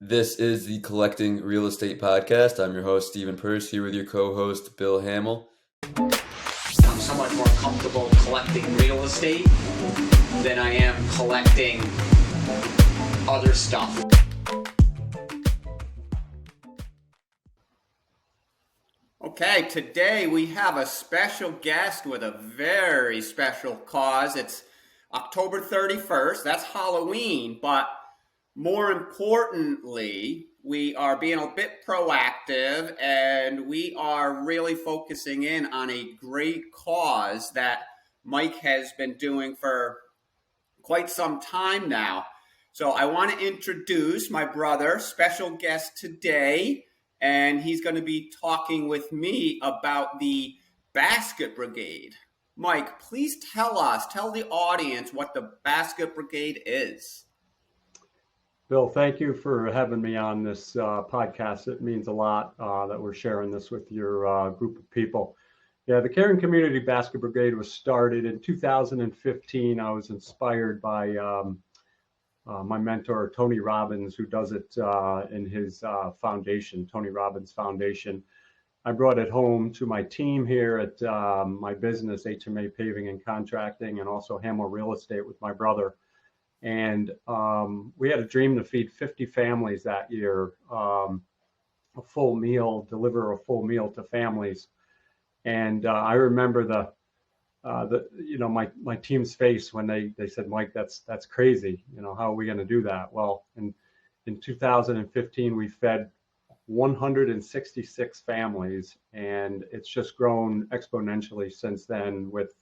This is the Collecting Real Estate Podcast. I'm your host, Stephen Purse, here with your co-host, Bill Hamel. I'm somewhat more comfortable collecting real estate than I am collecting other stuff. Okay, today we have a special guest with a very special cause. It's October 31st, that's Halloween, but more importantly, we are being a bit proactive and we are really focusing in on a great cause that Mike has been doing for quite some time now. So I want to introduce my brother, special guest today, and he's going to be talking with me about the Basket Brigade. Mike, please tell the audience what the Basket Brigade is. Bill, thank you for having me on this podcast. It means a lot that we're sharing this with your group of people. Yeah, the Caring Community Basket Brigade was started in 2015. I was inspired by my mentor, Tony Robbins, who does it in his foundation, Tony Robbins Foundation. I brought it home to my team here at my business, HMA Paving and Contracting, and also Hamel Real Estate with my brother. And we had a dream to feed 50 families that year, a full meal, deliver a full meal to families. And I remember my team's face when they said, Mike, that's crazy. How are we going to do that? Well, in 2015, we fed 166 families, and it's just grown exponentially since then with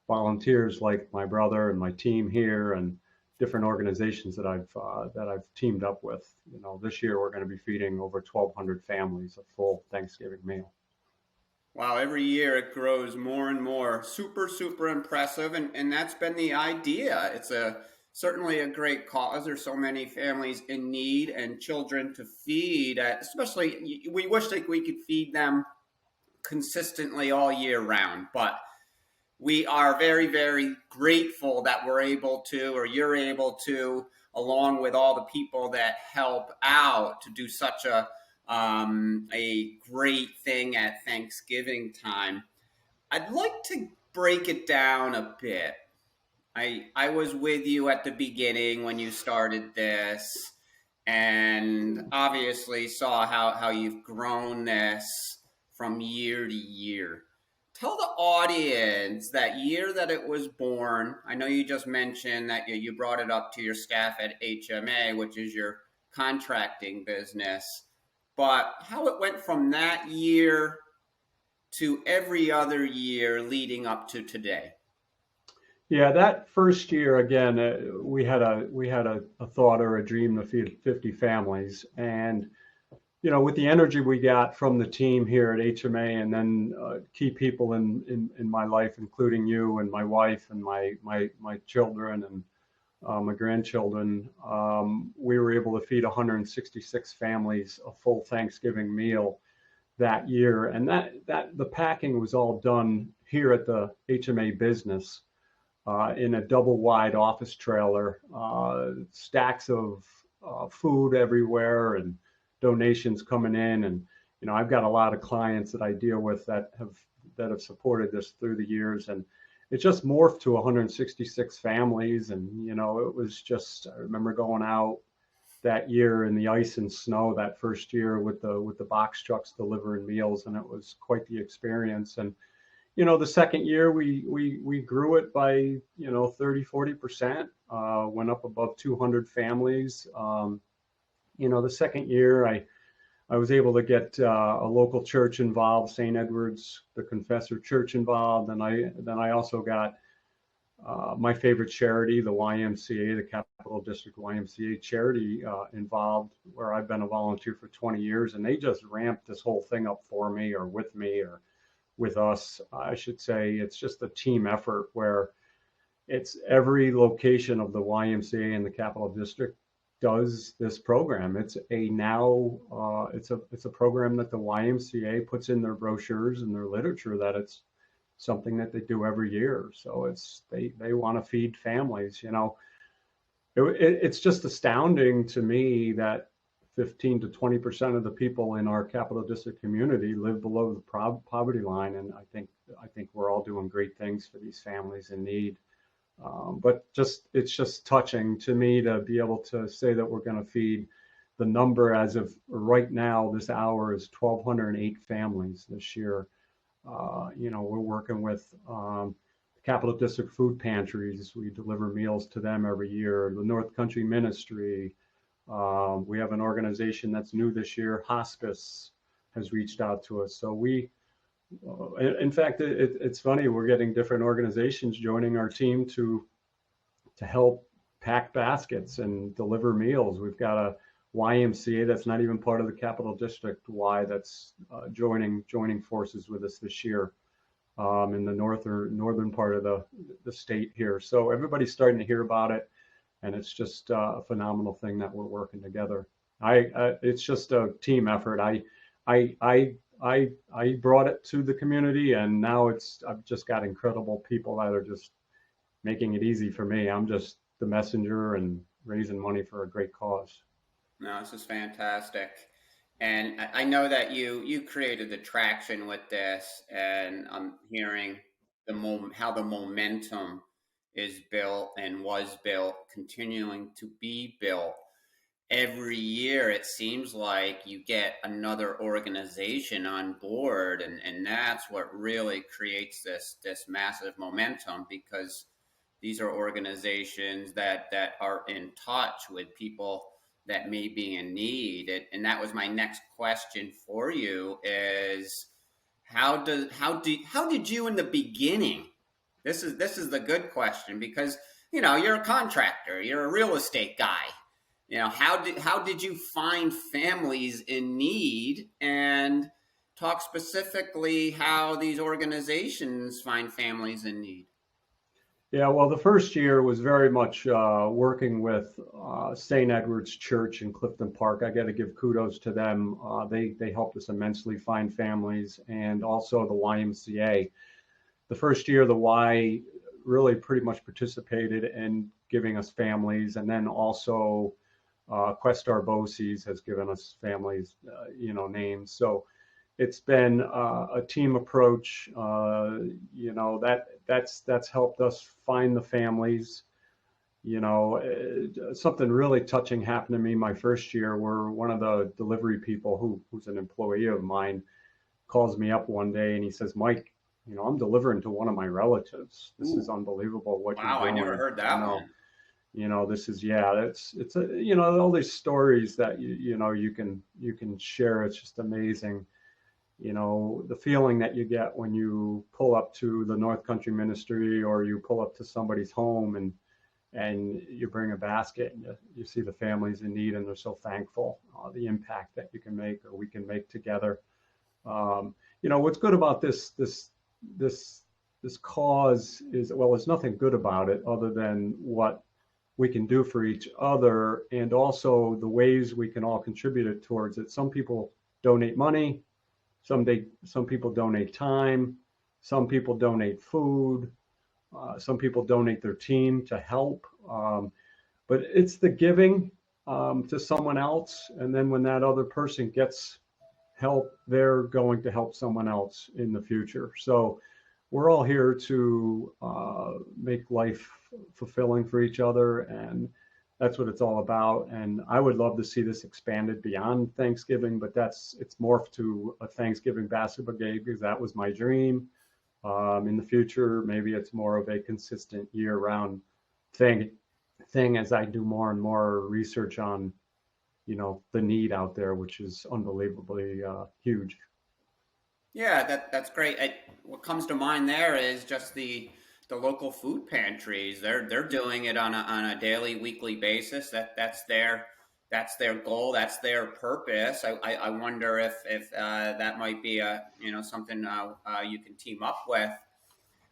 volunteers like my brother and my team here and different organizations that I've teamed up with. This year we're going to be feeding over 1,200 families a full Thanksgiving meal. Wow, every year it grows more and more. Super, super impressive. And that's been the idea. It's certainly a great cause. There's so many families in need and children to feed. Especially, we wish that we could feed them consistently all year round. But we are very, very grateful that we're able to, or you're able to, along with all the people that help out, to do such a great thing at Thanksgiving time. I'd like to break it down a bit. I was with you at the beginning when you started this, and obviously saw how you've grown this from year to year. Tell the audience that year that it was born. I know you just mentioned that you brought it up to your staff at HMA, which is your contracting business, but how it went from that year to every other year leading up to today. Yeah, that first year, again, we had a thought or a dream to feed 50 families, and with the energy we got from the team here at HMA, and then key people in my life, including you and my wife and my children and my grandchildren, we were able to feed 166 families a full Thanksgiving meal that year. And that the packing was all done here at the HMA business in a double wide office trailer, stacks of food everywhere and donations coming in. And I've got a lot of clients that I deal with that have supported this through the years, and it just morphed to 166 families. And it was just, I remember going out that year in the ice and snow that first year with the box trucks delivering meals, and it was quite the experience. And the second year we grew it by 30-40%, went up above 200 families. The second year, I was able to get a local church involved, St. Edward's, the Confessor Church involved, and then I also got my favorite charity, the YMCA, the Capital District YMCA charity, involved, where I've been a volunteer for 20 years, and they just ramped this whole thing up for me, or with me, or with us, I should say. It's just a team effort where it's every location of the YMCA in the Capital District does this program. It's a program that the YMCA puts in their brochures and their literature, that it's something that they do every year. So they want to feed families. It's just astounding to me that 15 to 20% of the people in our Capital District community live below the poverty line, and I think we're all doing great things for these families in need. But it's just touching to me to be able to say that we're going to feed the number as of right now. This hour is 1,208 families this year. We're working with Capital District food pantries. We deliver meals to them every year. The North Country Ministry. We have an organization that's new this year. Hospice has reached out to us. So in fact, it's funny. We're getting different organizations joining our team to help pack baskets and deliver meals. We've got a YMCA that's not even part of the Capital District Y that's joining forces with us this year in the northern part of the state here. So everybody's starting to hear about it, and it's just a phenomenal thing that we're working together. It's just a team effort. I brought it to the community, and now I've just got incredible people that are just making it easy for me. I'm just the messenger and raising money for a great cause. No, this is fantastic. And I know that you created the traction with this, and I'm hearing how the momentum is built and was built, continuing to be built. Every year, it seems like you get another organization on board, and that's what really creates this massive momentum, because these are organizations that are in touch with people that may be in need. And that was my next question for you: is how did you in the beginning? This is the good question, because you're a contractor, you're a real estate guy. How did you find families in need, and talk specifically how these organizations find families in need? Yeah, well, the first year was very much working with St. Edward's Church in Clifton Park. I got to give kudos to them. They helped us immensely find families, and also the YMCA. The first year, the Y really pretty much participated in giving us families, and then also Questar Bosse's has given us families, names. So it's been a team approach, that's helped us find the families. Something really touching happened to me my first year, where one of the delivery people who's an employee of mine calls me up one day and he says, "Mike, I'm delivering to one of my relatives. This is unbelievable what you're doing." Wow, I never heard that one. This is, it's all these stories that you can share. It's just amazing. The feeling that you get when you pull up to the North Country Ministry, or you pull up to somebody's home and you bring a basket, and you see the families in need, and they're so thankful, the impact that you can make, or we can make together. What's good about this cause is, well, there's nothing good about it other than what we can do for each other, and also the ways we can all contribute towards it. Some people donate money, some people donate time, some people donate food, some people donate their team to help. But it's the giving to someone else, and then when that other person gets help, they're going to help someone else in the future. So we're all here to make life fulfilling for each other, and that's what it's all about. And I would love to see this expanded beyond Thanksgiving, but it's morphed to a Thanksgiving Basket Brigade, because that was my dream. In the future, maybe it's more of a consistent year-round thing as I do more and more research on, the need out there, which is unbelievably huge. Yeah, that's great. What comes to mind there is just the local food pantries. They're doing it on a daily, weekly basis. That's their goal. That's their purpose. I wonder if that might be something you can team up with.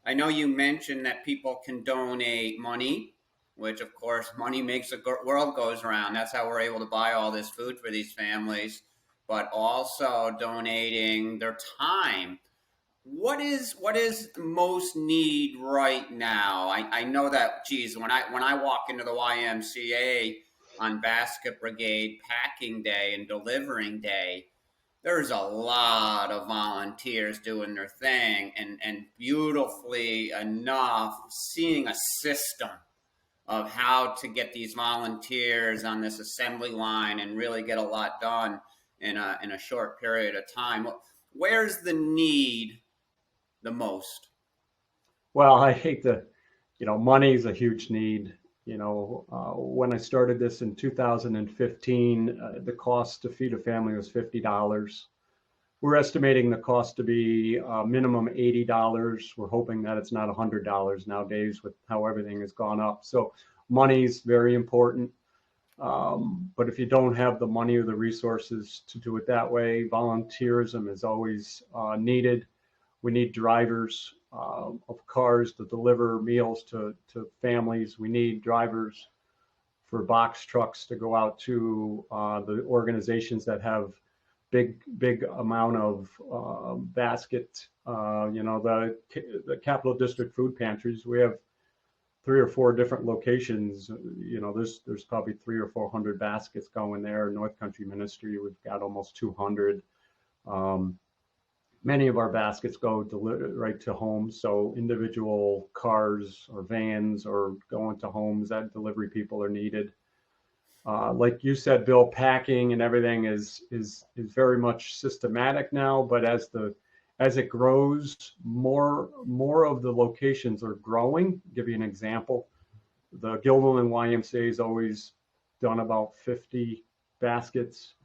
I know you mentioned that people can donate money, which of course money makes the world goes around. That's how we're able to buy all this food for these families. But also donating their time. What is most need right now? I know that, geez, when I walk into the YMCA, on Basket Brigade packing day and delivering day, there's a lot of volunteers doing their thing, and beautifully enough, seeing a system of how to get these volunteers on this assembly line and really get a lot done in a short period of time. Where's the need the most? Well, I hate the, money is a huge need. When I started this in 2015, the cost to feed a family was $50. We're estimating the cost to be minimum $80. We're hoping that it's not $100 nowadays with how everything has gone up. So money's very important. But if you don't have the money or the resources to do it that way, volunteerism is always needed. We need drivers of cars to deliver meals to families. We need drivers for box trucks to go out to the organizations that have big amount of basket. The Capital District food pantries. We have 3 or 4 different locations. There's probably 300 or 400 baskets going there. North Country Ministry, we've got almost 200. Many of our baskets go right to homes, so individual cars or vans or going to homes, that delivery people are needed. Like you said, Bill, packing and everything is very much systematic now, but as it grows, more of the locations are growing. I'll give you an example. The Gilderland YMCA has always done about 50 baskets.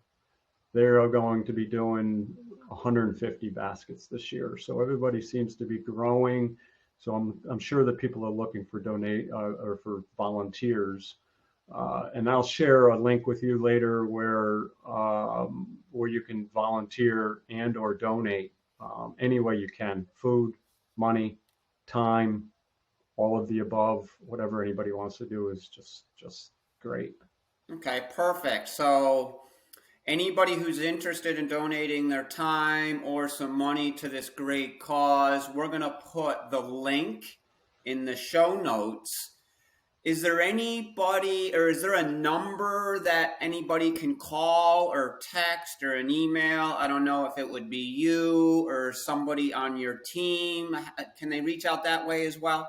They're going to be doing 150 baskets this year. So everybody seems to be growing. So I'm sure that people are looking for or for volunteers. And I'll share a link with you later where you can volunteer and or donate any way you can. Food, money, time, all of the above. Whatever anybody wants to do is just great. Okay, perfect. So anybody who's interested in donating their time or some money to this great cause, we're going to put the link in the show notes. Is there anybody, or is there a number that anybody can call or text or an email? I don't know if it would be you or somebody on your team. Can they reach out that way as well?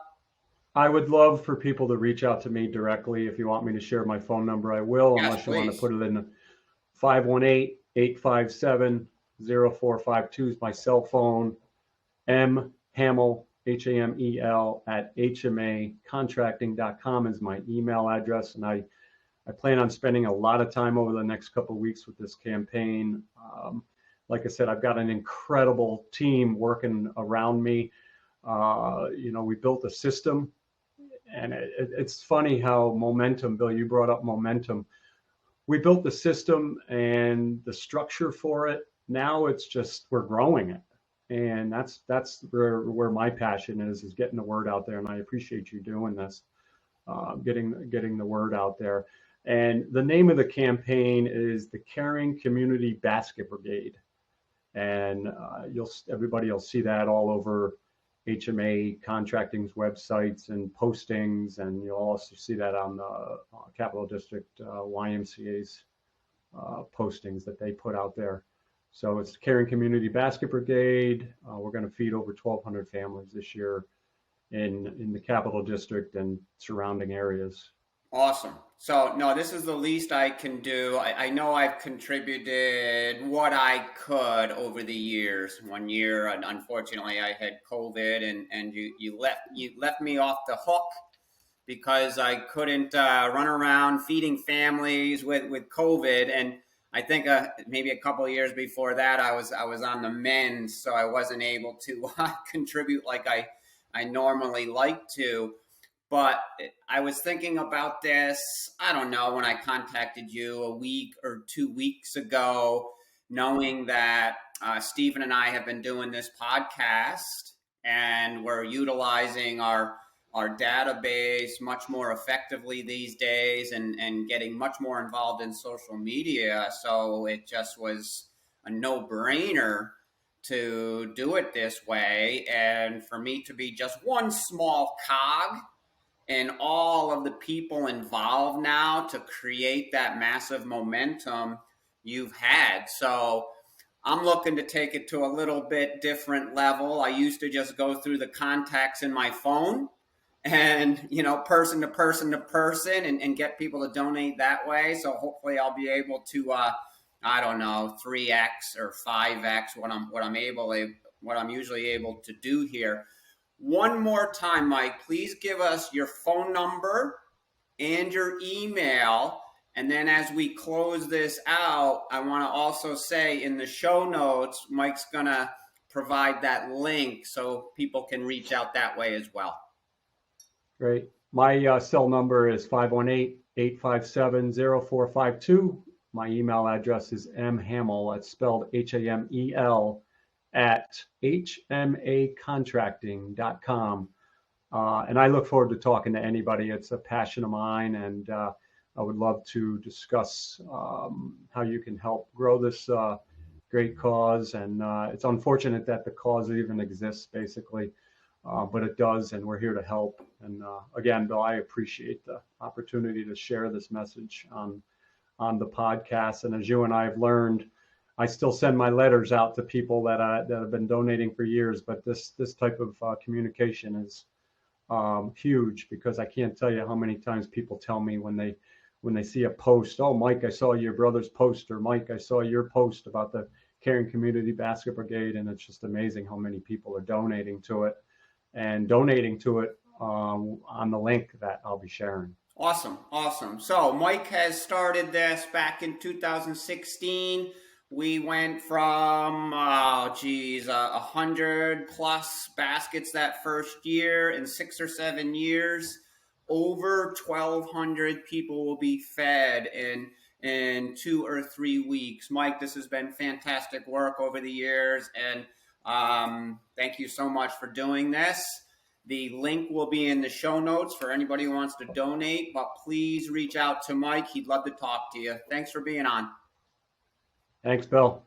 I would love for people to reach out to me directly. If you want me to share my phone number, I will, Yes, unless you want to please. put it in 518-857-0452 is my cell phone. M Hamel, Hamel at HMAcontracting.com is my email address. And I plan on spending a lot of time over the next couple of weeks with this campaign. Like I said, I've got an incredible team working around me. We built a system, and it's funny how momentum, Bill, you brought up momentum. We built the system and the structure for it. Now it's just, we're growing it. And that's where my passion is getting the word out there. And I appreciate you doing this, getting the word out there. And the name of the campaign is the Caring Community Basket Brigade. And everybody will see that all over HMA Contracting's websites and postings, and you'll also see that on the Capital District YMCA's postings that they put out there. So it's the Caring Community Basket Brigade. We're going to feed over 1,200 families this year in the Capital District and surrounding areas. Awesome. So, no, this is the least I can do. I know I've contributed what I could over the years. One year, unfortunately, I had COVID, and you left me off the hook because I couldn't run around feeding families with COVID. And I think maybe a couple of years before that, I was on the mend, so I wasn't able to contribute like I normally like to. But I was thinking about this, I don't know, when I contacted you a week or 2 weeks ago, knowing that Stephen and I have been doing this podcast and we're utilizing our database much more effectively these days and getting much more involved in social media. So it just was a no-brainer to do it this way, and for me to be just one small cog and all of the people involved now to create that massive momentum you've had. So I'm looking to take it to a little bit different level. I used to just go through the contacts in my phone and, person to person to person and get people to donate that way. So hopefully I'll be able to, 3x or 5x what I'm usually able to do here. One more time, Mike, please give us your phone number and your email. And then as we close this out, I want to also say in the show notes, Mike's going to provide that link so people can reach out that way as well. Great. My cell number is 518-857-0452. My email address is mhamel, that's spelled Hamel, at hmacontracting.com. And I look forward to talking to anybody. It's a passion of mine, and I would love to discuss how you can help grow this great cause. And it's unfortunate that the cause even exists, basically, but it does, and we're here to help. And again, Bill, I appreciate the opportunity to share this message on the podcast. And as you and I have learned, I still send my letters out to people that have been donating for years, but this type of communication is huge, because I can't tell you how many times people tell me when they see a post, "Oh, Mike, I saw your brother's post," or "Mike, I saw your post about the Caring Community Basket Brigade," and it's just amazing how many people are donating to it on the link that I'll be sharing. Awesome. So Mike has started this back in 2016. We went from 100 plus baskets that first year. In 6 or 7 years, over 1,200 people will be fed in 2 or 3 weeks. Mike, this has been fantastic work over the years, and thank you so much for doing this. The link will be in the show notes for anybody who wants to donate, but please reach out to Mike. He'd love to talk to you. Thanks for being on. Thanks, Bill.